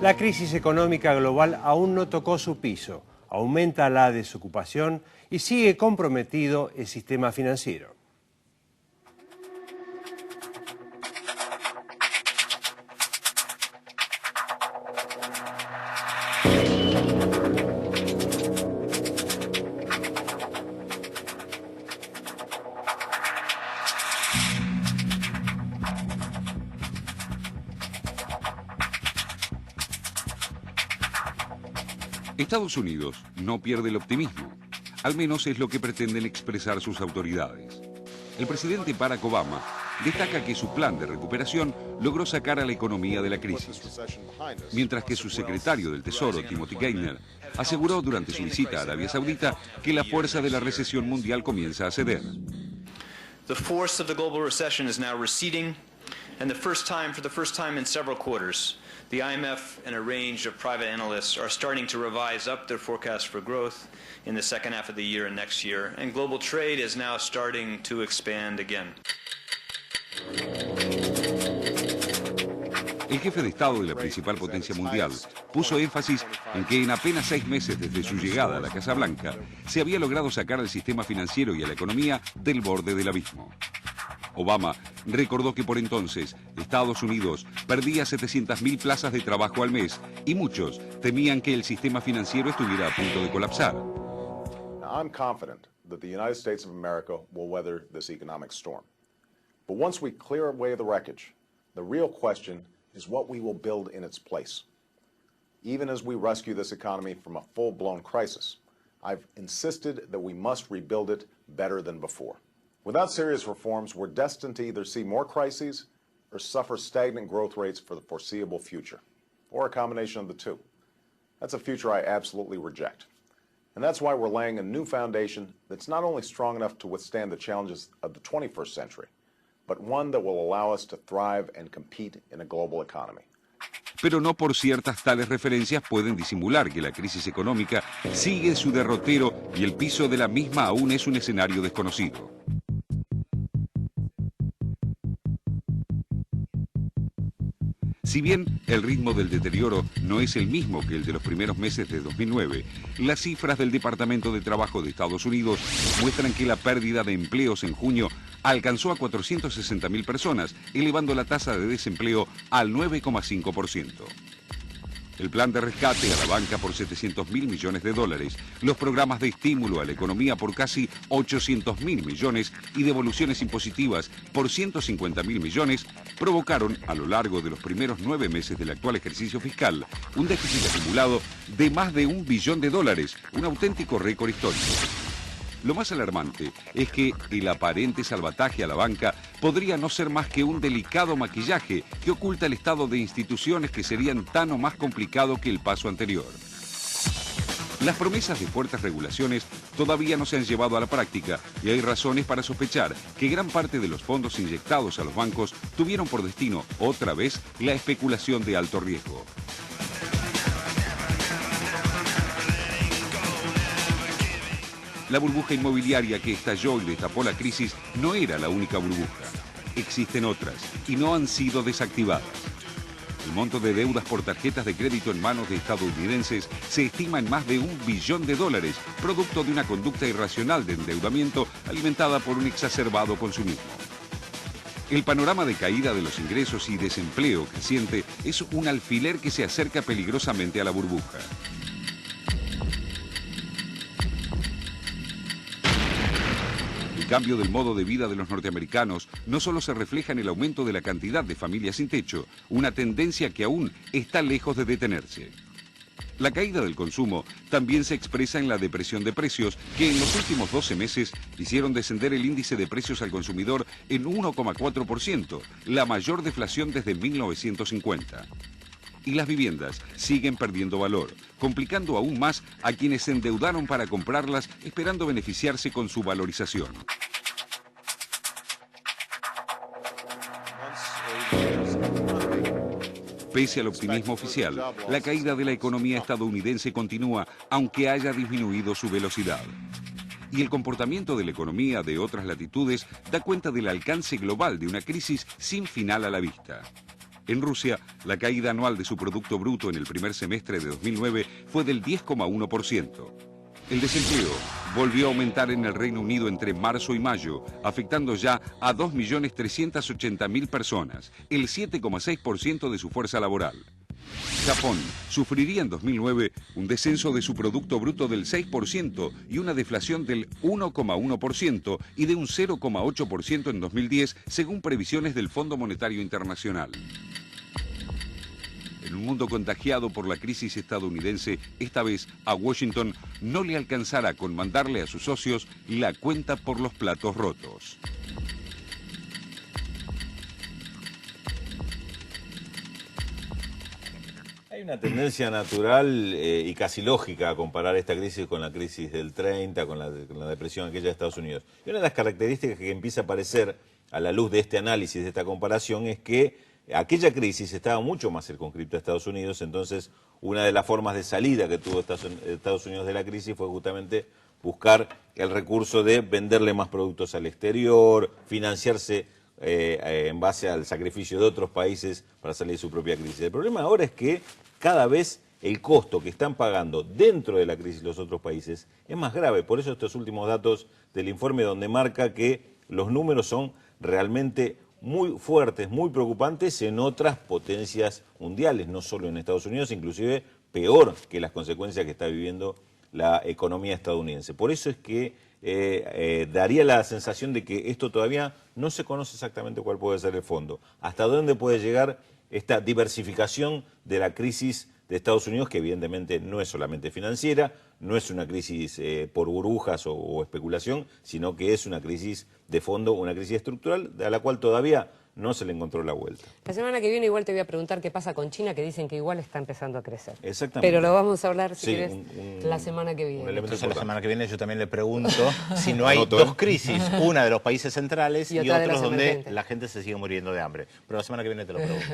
La crisis económica global aún no tocó su piso, aumenta la desocupación y sigue comprometido el sistema financiero. Estados Unidos no pierde el optimismo, al menos es lo que pretenden expresar sus autoridades. El presidente Barack Obama destaca que su plan de recuperación logró sacar a la economía de la crisis, mientras que su secretario del Tesoro, Timothy Geithner, aseguró durante su visita a Arabia Saudita que la fuerza de la recesión mundial comienza a ceder. The force of the global recession is now receding, and for the first time in several quarters, the IMF and a range of private analysts are starting to revise up their forecast for growth in the second half of the year and next year, and global trade is now starting to expand again. El jefe de Estado de la principal potencia mundial puso énfasis en que en apenas 6 meses desde su llegada a la Casa Blanca se había logrado sacar al sistema financiero y a la economía del borde del abismo. Obama recordó que por entonces Estados Unidos perdía 700.000 plazas de trabajo al mes y muchos temían que el sistema financiero estuviera a punto de colapsar. I'm confident that the United States of America will weather this economic storm. But once we clear away the wreckage, the real question is what we will build in its place. Even as we rescue this economy from a full-blown crisis, I've insisted that we must rebuild it better than before. Without serious reforms, we're destined to either see more crises or suffer stagnant growth rates for the foreseeable future, or a combination of the two. That's a future I absolutely reject. And that's why we're laying a new foundation that's not only strong enough to withstand the challenges of the 21st century, but one that will allow us to thrive and compete in a global economy. Pero no por ciertas tales referencias pueden disimular que la crisis económica sigue su derrotero y el piso de la misma aún es un escenario desconocido. Si bien el ritmo del deterioro no es el mismo que el de los primeros meses de 2009, las cifras del Departamento de Trabajo de Estados Unidos muestran que la pérdida de empleos en junio alcanzó a 460.000 personas, elevando la tasa de desempleo al 9,5%. El plan de rescate a la banca por 700.000 millones de dólares, los programas de estímulo a la economía por casi 800.000 millones y devoluciones impositivas por 150.000 millones provocaron a lo largo de los primeros 9 meses del actual ejercicio fiscal un déficit acumulado de más de $1 billón, un auténtico récord histórico. Lo más alarmante es que el aparente salvataje a la banca podría no ser más que un delicado maquillaje que oculta el estado de instituciones que serían tan o más complicado que el paso anterior. Las promesas de fuertes regulaciones todavía no se han llevado a la práctica y hay razones para sospechar que gran parte de los fondos inyectados a los bancos tuvieron por destino, otra vez, la especulación de alto riesgo. La burbuja inmobiliaria que estalló y destapó la crisis no era la única burbuja. Existen otras y no han sido desactivadas. El monto de deudas por tarjetas de crédito en manos de estadounidenses se estima en más de $1 billón, producto de una conducta irracional de endeudamiento alimentada por un exacerbado consumismo. El panorama de caída de los ingresos y desempleo creciente es un alfiler que se acerca peligrosamente a la burbuja. El cambio del modo de vida de los norteamericanos no solo se refleja en el aumento de la cantidad de familias sin techo, una tendencia que aún está lejos de detenerse. La caída del consumo también se expresa en la depresión de precios, que en los últimos 12 meses hicieron descender el índice de precios al consumidor en 1,4%, la mayor deflación desde 1950. Y las viviendas siguen perdiendo valor, complicando aún más a quienes se endeudaron para comprarlas esperando beneficiarse con su valorización. Pese al optimismo oficial, la caída de la economía estadounidense continúa, aunque haya disminuido su velocidad. y el comportamiento de la economía de otras latitudes da cuenta del alcance global de una crisis sin final a la vista. En Rusia, la caída anual de su Producto Bruto en el primer semestre de 2009 fue del 10,1%. El desempleo volvió a aumentar en el Reino Unido entre marzo y mayo, afectando ya a 2.380.000 personas, el 7,6% de su fuerza laboral. Japón sufriría en 2009 un descenso de su Producto Bruto del 6% y una deflación del 1,1% y de un 0,8% en 2010, según previsiones del Fondo Monetario Internacional. En un mundo contagiado por la crisis estadounidense, esta vez a Washington no le alcanzará con mandarle a sus socios la cuenta por los platos rotos. Hay una tendencia natural y casi lógica a comparar esta crisis con la crisis del 30, con la depresión aquella de Estados Unidos. Y una de las características que empieza a aparecer a la luz de este análisis, de esta comparación, es que aquella crisis estaba mucho más circunscripta a Estados Unidos, entonces una de las formas de salida que tuvo Estados Unidos de la crisis fue justamente buscar el recurso de venderle más productos al exterior, financiarse en base al sacrificio de otros países para salir de su propia crisis. El problema ahora es que cada vez el costo que están pagando dentro de la crisis los otros países es más grave. Por eso estos últimos datos del informe donde marca que los números son realmente muy fuertes, muy preocupantes en otras potencias mundiales, no solo en Estados Unidos, inclusive peor que las consecuencias que está viviendo la economía estadounidense. Por eso es que daría la sensación de que esto todavía no se conoce exactamente cuál puede ser el fondo. Hasta dónde puede llegar esta diversificación de la crisis de Estados Unidos, que evidentemente no es solamente financiera, no es una crisis por burbujas o especulación, sino que es una crisis de fondo, una crisis estructural, a la cual todavía no se le encontró la vuelta. La semana que viene igual te voy a preguntar qué pasa con China, que dicen que igual está empezando a crecer. Exactamente. Pero lo vamos a hablar, si Sí, querés, la semana que viene. Entonces la semana que viene yo también le pregunto si no hay dos crisis, una de los países centrales y otra de otros los donde emergentes. la gente se sigue muriendo de hambre. Pero la semana que viene te lo pregunto.